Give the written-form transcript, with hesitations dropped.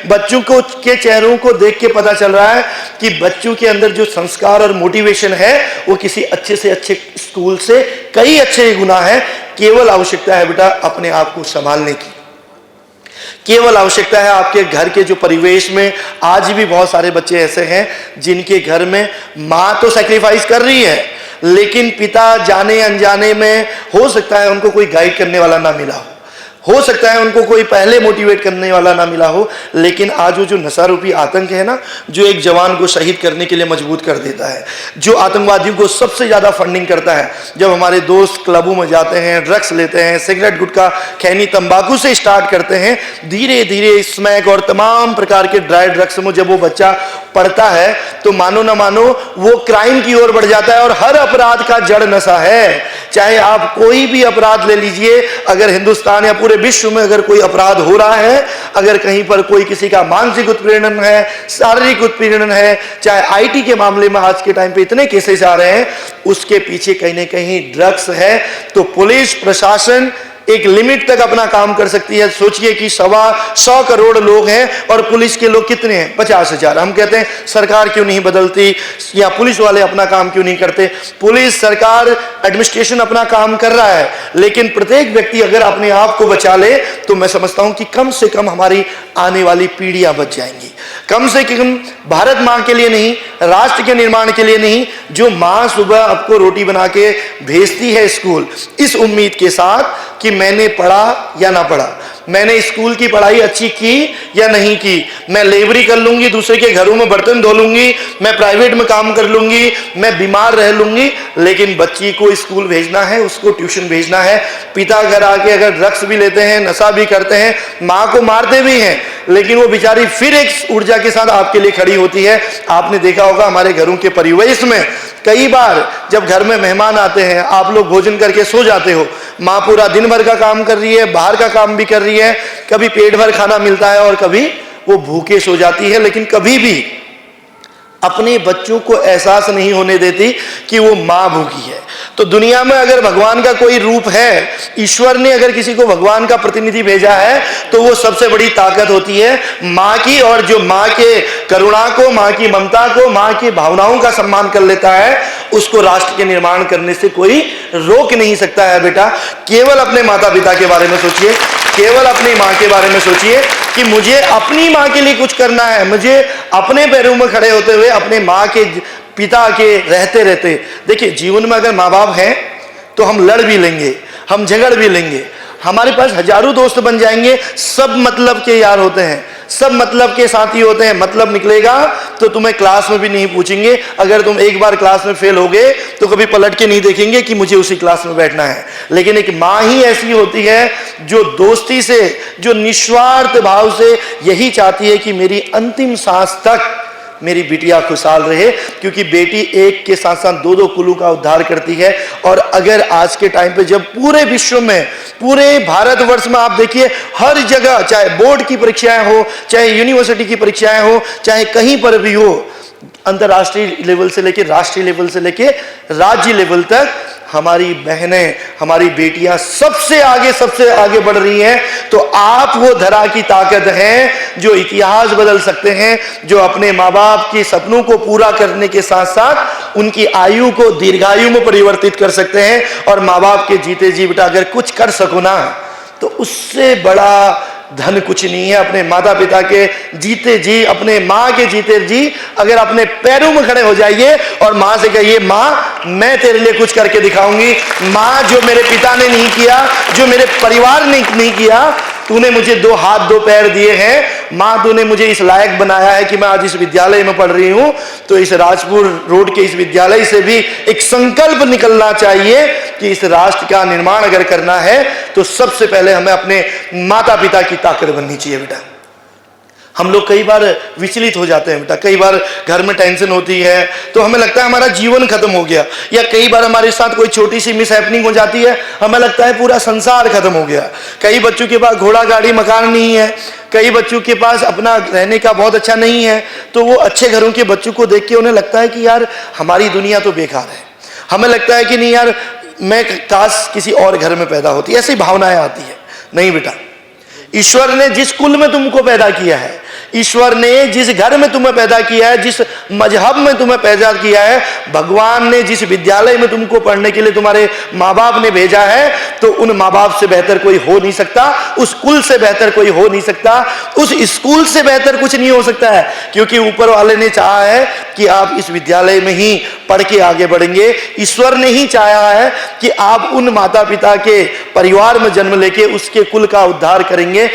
बच्चों को के चेहरों को देख के पता चल रहा है कि बच्चों के अंदर जो संस्कार और मोटिवेशन है वो किसी अच्छे से अच्छे स्कूल से कई अच्छे गुना है। केवल आवश्यकता है बेटा अपने आप को संभालने की, केवल आवश्यकता है आपके घर के जो परिवेश में आज भी बहुत सारे बच्चे ऐसे हैं जिनके घर में माँ तो सैक्रिफाइस कर रही है, लेकिन पिता जाने अनजाने में हो सकता है उनको कोई गाइड करने वाला ना मिला हो सकता है उनको कोई पहले मोटिवेट करने वाला ना मिला हो। लेकिन आज वो जो नशा रूपी आतंक है ना, जो एक जवान को शहीद करने के लिए मजबूर कर देता है, जो आतंकवादियों को सबसे ज्यादा फंडिंग करता है। जब हमारे दोस्त क्लबों में जाते हैं, ड्रग्स लेते हैं, सिगरेट गुटखा खैनी तंबाकू से स्टार्ट करते हैं, धीरे धीरे स्मैक और तमाम प्रकार के ड्राई ड्रग्स में जब वो बच्चा पढ़ता है तो मानो ना मानो वो क्राइम की ओर बढ़ जाता है। और हर अपराध का जड़ नशा है। चाहे आप कोई भी अपराध ले लीजिए, अगर हिंदुस्तान या पूरे विश्व में अगर कोई अपराध हो रहा है, अगर कहीं पर कोई किसी का मानसिक उत्पीड़न है, शारीरिक उत्पीड़न है, चाहे आईटी के मामले में आज के टाइम पे इतने केसेस आ रहे हैं, उसके पीछे कहीं ना कहीं ड्रग्स है। तो पुलिस प्रशासन एक लिमिट तक अपना काम कर सकती है। सोचिए कि 125 करोड़ लोग हैं और पुलिस के लोग कितने हैं? 50,000। हम कहते हैं सरकार क्यों नहीं बदलती या पुलिस वाले अपना काम क्यों नहीं करते? पुलिस, सरकार, एडमिनिस्ट्रेशन अपना काम कर रहा है, लेकिन प्रत्येक व्यक्ति अगर अपने आप को बचा ले तो मैं समझता हूं कि कम से कम हमारी आने वाली पीढ़ियां बच जाएंगी। कम से कम भारत मां के लिए नहीं, राष्ट्र के निर्माण के लिए नहीं, जो मां सुबह आपको रोटी बना के भेजती है स्कूल इस उम्मीद के साथ कि मैंने पढ़ा या ना पढ़ा, मैंने स्कूल की पढ़ाई अच्छी की या नहीं की, मैं लेबरी कर लूंगी, दूसरे के घरों में बर्तन धो लूंगी, मैं प्राइवेट में काम कर लूंगी, मैं बीमार रह लूंगी, लेकिन बच्ची को स्कूल भेजना है, उसको ट्यूशन भेजना है। पिता घर आके अगर ड्रग्स भी लेते हैं, नशा भी करते हैं, माँ को मारते भी हैं, लेकिन वो बेचारी फिर एक ऊर्जा के साथ आपके लिए खड़ी होती है। आपने देखा होगा हमारे घरों के परिवेश में कई बार जब घर में मेहमान आते हैं, आप लोग भोजन करके सो जाते हो, माँ पूरा दिन भर का काम कर रही है, बाहर का काम भी कर रही है, कभी पेट भर खाना मिलता है और कभी वो भूखे सो जाती है, लेकिन कभी भी अपने बच्चों को एहसास नहीं होने देती कि वो माँ भूखी है। तो दुनिया में अगर भगवान का कोई रूप है, ईश्वर ने अगर किसी को भगवान का प्रतिनिधि भेजा है, तो वो सबसे बड़ी ताकत होती है माँ की। और जो माँ के करुणा को, माँ की ममता को, माँ की भावनाओं का सम्मान कर लेता है, उसको राष्ट्र के निर्माण करने से कोई रोक नहीं सकता है। बेटा केवल अपने माता पिता के बारे में सोचिए, केवल अपनी माँ के बारे में सोचिए कि मुझे अपनी माँ के लिए कुछ करना है, मुझे अपने पैरों में खड़े होते हुए अपने माँ के, पिता के रहते रहते। देखिए जीवन में अगर माँ बाप हैं तो हम लड़ भी लेंगे, हम झगड़ भी लेंगे, हमारे पास हजारों दोस्त बन जाएंगे, सब मतलब के यार होते हैं, सब मतलब के साथी होते हैं। मतलब निकलेगा तो तुम्हें क्लास में भी नहीं पूछेंगे, अगर तुम एक बार क्लास में फेल हो गए तो कभी पलट के नहीं देखेंगे कि मुझे उसी क्लास में बैठना है। लेकिन एक माँ ही ऐसी होती है जो दोस्ती से, जो निस्वार्थ भाव से यही चाहती है कि मेरी अंतिम सांस तक मेरी बिटिया खुशहाल रहे, क्योंकि बेटी एक के साथ साथ दो दो कुलों का उद्धार करती है। और अगर आज के टाइम पे जब पूरे विश्व में, पूरे भारतवर्ष में आप देखिए हर जगह, चाहे बोर्ड की परीक्षाएं हो, चाहे यूनिवर्सिटी की परीक्षाएं हो, चाहे कहीं पर भी हो, अंतर्राष्ट्रीय लेवल से लेकर राष्ट्रीय लेवल से लेकर राज्य लेवल तक हमारी बहनें, हमारी बेटियां सबसे आगे बढ़ रही हैं। तो आप वो धरा की ताकत हैं जो इतिहास बदल सकते हैं, जो अपने माँ बाप के सपनों को पूरा करने के साथ साथ उनकी आयु को दीर्घायु में परिवर्तित कर सकते हैं। और माँ बाप के जीते जी बेटा अगर कुछ कर सको ना, तो उससे बड़ा धन कुछ नहीं है। अपने माता पिता के जीते जी, अपने माँ के जीते जी अगर अपने पैरों में खड़े हो जाइए और माँ से कहिए, माँ मैं तेरे लिए कुछ करके दिखाऊंगी, माँ जो मेरे पिता ने नहीं किया, जो मेरे परिवार ने नहीं किया, तूने मुझे दो हाथ दो पैर दिए हैं, माँ तूने मुझे इस लायक बनाया है कि मैं आज इस विद्यालय में पढ़ रही हूँ। तो इस राजपुर रोड के इस विद्यालय से भी एक संकल्प निकलना चाहिए कि इस राष्ट्र का निर्माण अगर करना है तो सबसे पहले हमें अपने माता पिता की ताकत बननी चाहिए। बेटा हम लोग कई बार विचलित हो जाते हैं बेटा, कई बार घर में टेंशन होती है तो हमें लगता है हमारा जीवन खत्म हो गया, या कई बार हमारे साथ कोई छोटी सी मिस हैपनिंग हो जाती है, हमें लगता है पूरा संसार खत्म हो गया। कई बच्चों के पास घोड़ा गाड़ी मकान नहीं है, कई बच्चों के पास अपना रहने का बहुत अच्छा नहीं है, तो वो अच्छे घरों के बच्चों को देख के उन्हें लगता है कि यार हमारी दुनिया तो बेकार है, हमें लगता है कि नहीं यार मैं काश किसी और घर में पैदा होती, ऐसी भावनाएं आती है। नहीं बेटा, ईश्वर ने जिस कुल में तुमको पैदा किया है, ईश्वर ने जिस घर में तुम्हें पैदा किया है, जिस मजहब में तुम्हें पैदा किया है, भगवान ने जिस विद्यालय में तुमको पढ़ने के लिए तुम्हारे माँ बाप ने भेजा है, तो उन माँ बाप से बेहतर कोई हो नहीं सकता, उस कुल से बेहतर कोई हो नहीं सकता, उस स्कूल से बेहतर कुछ नहीं हो सकता है, क्योंकि ऊपर वाले ने चाहा है कि आप इस विद्यालय में ही पढ़ के आगे बढ़ेंगे। ईश्वर ने ही चाहा है कि आप उन माता पिता के परिवार में जन्म लेके उसके कुल का उद्धार करेंगे